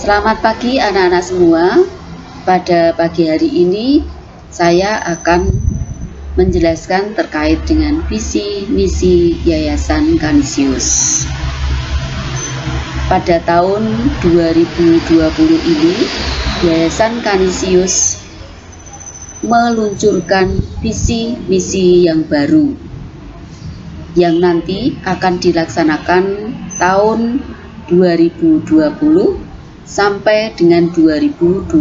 Selamat pagi anak-anak semua. Pada pagi hari ini saya akan menjelaskan terkait dengan visi misi Yayasan Kanisius. Pada tahun 2020 ini, Yayasan Kanisius meluncurkan visi misi yang baru yang nanti akan dilaksanakan tahun 2020 sampai dengan 2025.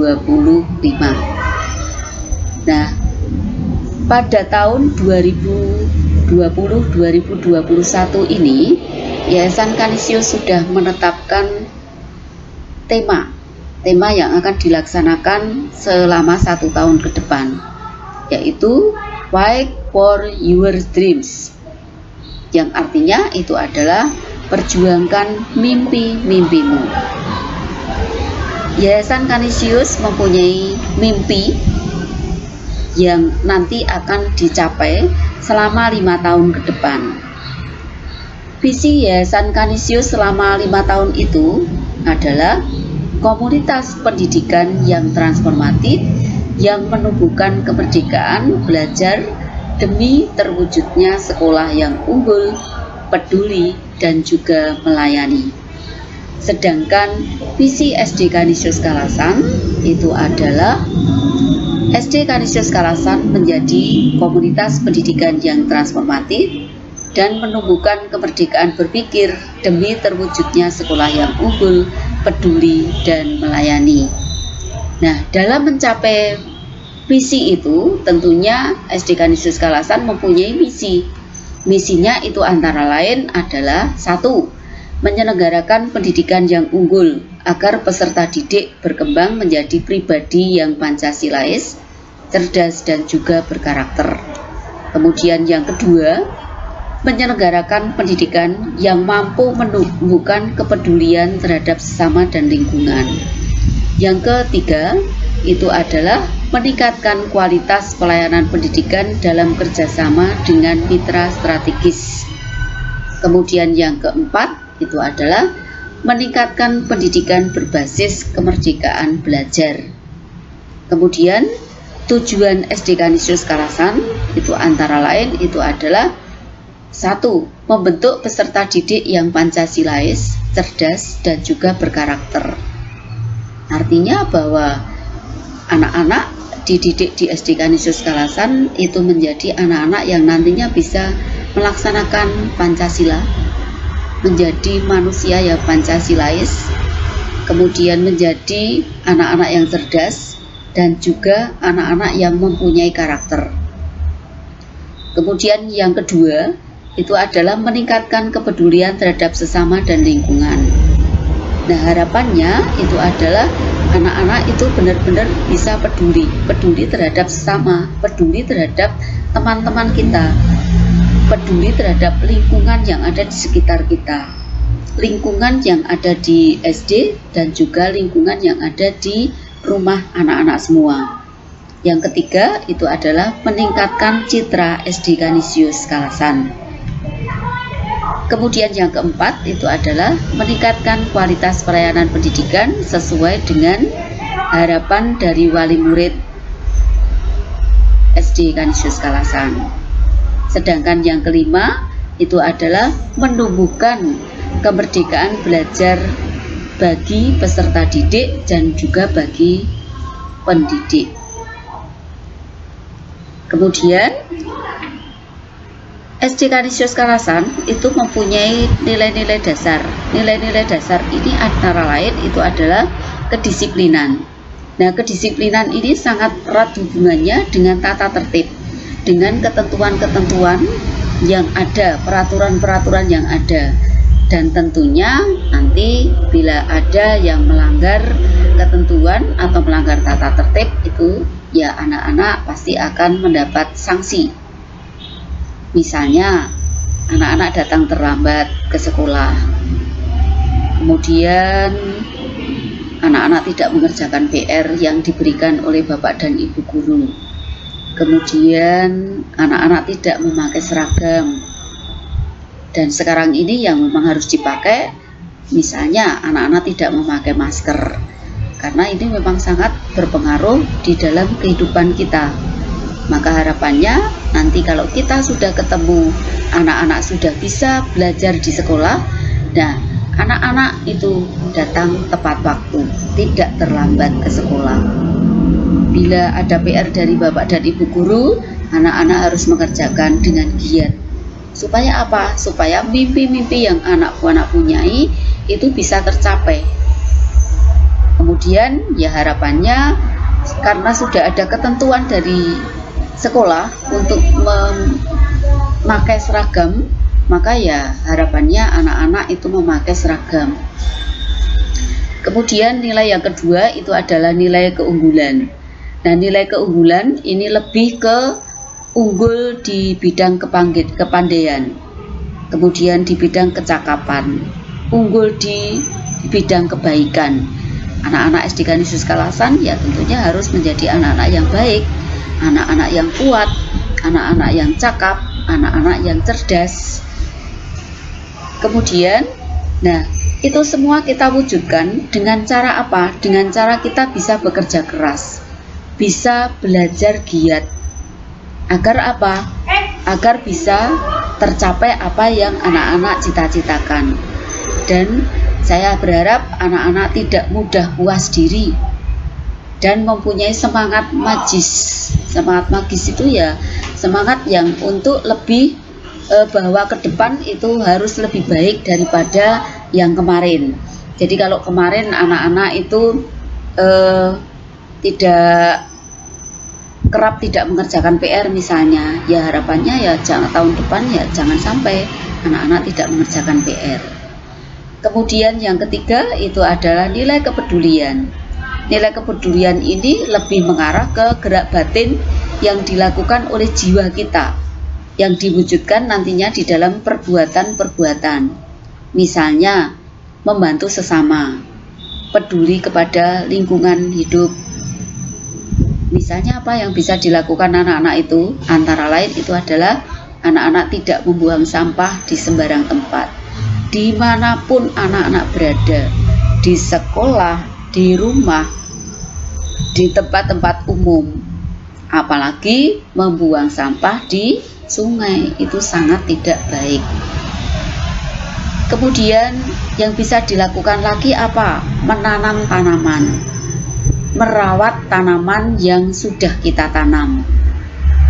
Nah, pada tahun 2020-2021 ini, Yayasan Kanisius sudah menetapkan tema yang akan dilaksanakan selama 1 tahun ke depan, yaitu Fight for Your Dreams, yang artinya itu adalah perjuangkan mimpi-mimpimu. Yayasan Kanisius mempunyai mimpi yang nanti akan dicapai selama 5 tahun ke depan. Visi Yayasan Kanisius selama 5 tahun itu adalah komunitas pendidikan yang transformatif yang menumbuhkan kemerdekaan belajar demi terwujudnya sekolah yang unggul, peduli, dan juga melayani. Sedangkan visi SD Kanisius Kalasan itu adalah SD Kanisius Kalasan menjadi komunitas pendidikan yang transformatif dan menumbuhkan kemerdekaan berpikir demi terwujudnya sekolah yang unggul, peduli, dan melayani. Nah, dalam mencapai visi itu tentunya SD Kanisius Kalasan mempunyai misi. Misinya itu antara lain adalah 1. Menyelenggarakan pendidikan yang unggul agar peserta didik berkembang menjadi pribadi yang Pancasilais, cerdas dan juga berkarakter. Kemudian yang kedua, menyelenggarakan pendidikan yang mampu menumbuhkan kepedulian terhadap sesama dan lingkungan. Yang ketiga, itu adalah meningkatkan kualitas pelayanan pendidikan dalam kerjasama dengan mitra strategis. Kemudian yang keempat, itu adalah meningkatkan pendidikan berbasis kemerdekaan belajar. Kemudian tujuan SD Kanisius Kalasan itu antara lain itu adalah 1. Membentuk peserta didik yang Pancasilais, cerdas, dan juga berkarakter. Artinya bahwa anak-anak dididik di SD Kanisius Kalasan itu menjadi anak-anak yang nantinya bisa melaksanakan Pancasila, menjadi manusia yang Pancasilais, kemudian menjadi anak-anak yang cerdas, dan juga anak-anak yang mempunyai karakter. Kemudian yang kedua, itu adalah meningkatkan kepedulian terhadap sesama dan lingkungan. Nah, harapannya itu adalah anak-anak itu benar-benar bisa peduli terhadap sesama, peduli terhadap teman-teman kita, peduli terhadap lingkungan yang ada di sekitar kita, lingkungan yang ada di SD dan juga lingkungan yang ada di rumah anak-anak semua. Yang ketiga itu adalah meningkatkan citra SD Kanisius Kalasan. Kemudian yang keempat itu adalah meningkatkan kualitas pelayanan pendidikan sesuai dengan harapan dari wali murid SD Kanisius Kalasan. Sedangkan yang kelima itu adalah menumbuhkan kemerdekaan belajar bagi peserta didik dan juga bagi pendidik. Kemudian SD Kanisius Kalasan itu mempunyai nilai-nilai dasar. Nilai-nilai dasar ini antara lain itu adalah kedisiplinan. Nah, kedisiplinan ini sangat erat hubungannya dengan tata tertib, dengan ketentuan-ketentuan yang ada, peraturan-peraturan yang ada. Dan tentunya nanti bila ada yang melanggar ketentuan atau melanggar tata tertib itu, ya anak-anak pasti akan mendapat sanksi. Misalnya, anak-anak datang terlambat ke sekolah, kemudian anak-anak tidak mengerjakan PR yang diberikan oleh bapak dan ibu guru, kemudian anak-anak tidak memakai seragam, dan sekarang ini yang memang harus dipakai, misalnya anak-anak tidak memakai masker. karena ini memang sangat berpengaruh di dalam kehidupan kita. Maka harapannya nanti kalau kita sudah ketemu anak-anak sudah bisa belajar di sekolah, nah anak-anak itu datang tepat waktu, tidak terlambat ke sekolah. Bila ada PR dari Bapak dan Ibu guru, anak-anak harus mengerjakan dengan giat. Supaya apa? Supaya mimpi-mimpi yang anak-anak punyai itu bisa tercapai. Kemudian ya harapannya karena sudah ada ketentuan dari sekolah untuk memakai seragam, maka ya harapannya anak-anak itu memakai seragam. Kemudian nilai yang kedua itu adalah nilai keunggulan. Nah, nilai keunggulan ini lebih ke unggul di bidang kepandaian, kemudian di bidang kecakapan, unggul di bidang kebaikan. Anak-anak SD Kanisius Kalasan ya tentunya harus menjadi anak-anak yang baik, anak-anak yang kuat, anak-anak yang cakap, anak-anak yang cerdas. Kemudian, nah itu semua kita wujudkan dengan cara apa? Dengan cara kita bisa bekerja keras, bisa belajar giat. Agar apa? Agar bisa tercapai apa yang anak-anak cita-citakan. Dan saya berharap anak-anak tidak mudah puas diri dan mempunyai semangat magis. Semangat magis itu ya semangat yang untuk lebih bahwa ke depan itu harus lebih baik daripada yang kemarin. Jadi kalau kemarin anak-anak itu kerap tidak mengerjakan PR misalnya, ya harapannya ya tahun depan ya jangan sampai anak-anak tidak mengerjakan PR. Kemudian yang ketiga itu adalah nilai kepedulian. Nilai kepedulian ini lebih mengarah ke gerak batin yang dilakukan oleh jiwa kita, yang diwujudkan nantinya di dalam perbuatan-perbuatan. Misalnya membantu sesama, peduli kepada lingkungan hidup. Misalnya apa yang bisa dilakukan anak-anak itu? Antara lain itu adalah anak-anak tidak membuang sampah di sembarang tempat. Dimanapun anak-anak berada, di sekolah, di rumah, di tempat-tempat umum. Apalagi membuang sampah di sungai, itu sangat tidak baik. Kemudian yang bisa dilakukan lagi apa? Menanam tanaman, merawat tanaman yang sudah kita tanam.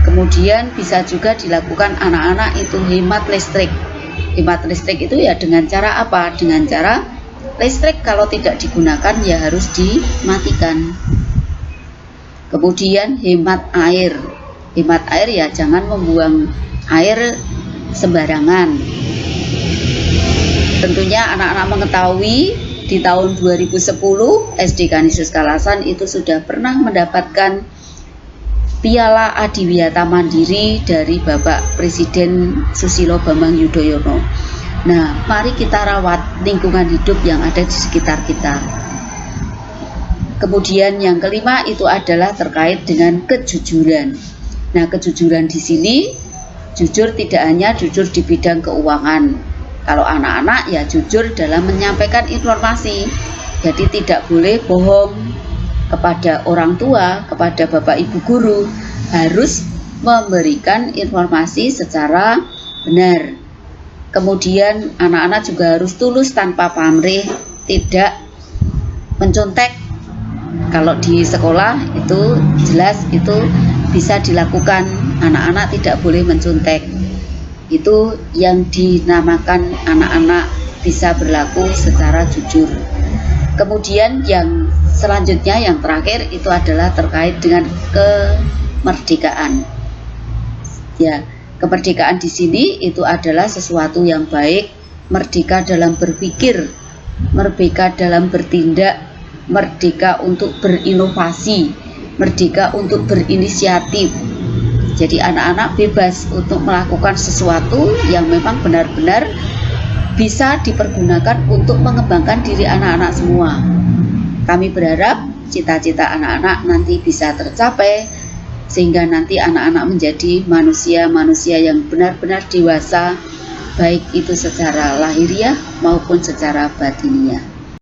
Kemudian bisa juga dilakukan anak-anak itu hemat listrik. Hemat listrik itu ya dengan cara apa? Dengan cara listrik kalau tidak digunakan ya harus dimatikan. Kemudian hemat air. Hemat air ya jangan membuang air sembarangan. Tentunya anak-anak mengetahui di tahun 2010 SD Kanisius Kalasan itu sudah pernah mendapatkan Piala Adiwiyata Mandiri dari Bapak Presiden Susilo Bambang Yudhoyono. Nah, mari kita rawat lingkungan hidup yang ada di sekitar kita. Kemudian yang kelima itu adalah terkait dengan kejujuran. Nah, kejujuran di sini jujur tidak hanya jujur di bidang keuangan. Kalau anak-anak ya jujur dalam menyampaikan informasi. Jadi tidak boleh bohong kepada orang tua, kepada Bapak Ibu guru, harus memberikan informasi secara benar. Kemudian anak-anak juga harus tulus tanpa pamrih, tidak mencontek. Kalau di sekolah itu jelas itu bisa dilakukan, anak-anak tidak boleh mencontek. Itu yang dinamakan anak-anak bisa berlaku secara jujur. Kemudian yang selanjutnya, yang terakhir itu adalah terkait dengan kemerdekaan. Ya, kemerdekaan di sini itu adalah sesuatu yang baik, merdeka dalam berpikir, merdeka dalam bertindak, merdeka untuk berinovasi, merdeka untuk berinisiatif. Jadi anak-anak bebas untuk melakukan sesuatu yang memang benar-benar bisa dipergunakan untuk mengembangkan diri anak-anak semua. Kami berharap cita-cita anak-anak nanti bisa tercapai, sehingga nanti anak-anak menjadi manusia-manusia yang benar-benar dewasa, baik itu secara lahiriah maupun secara batiniah.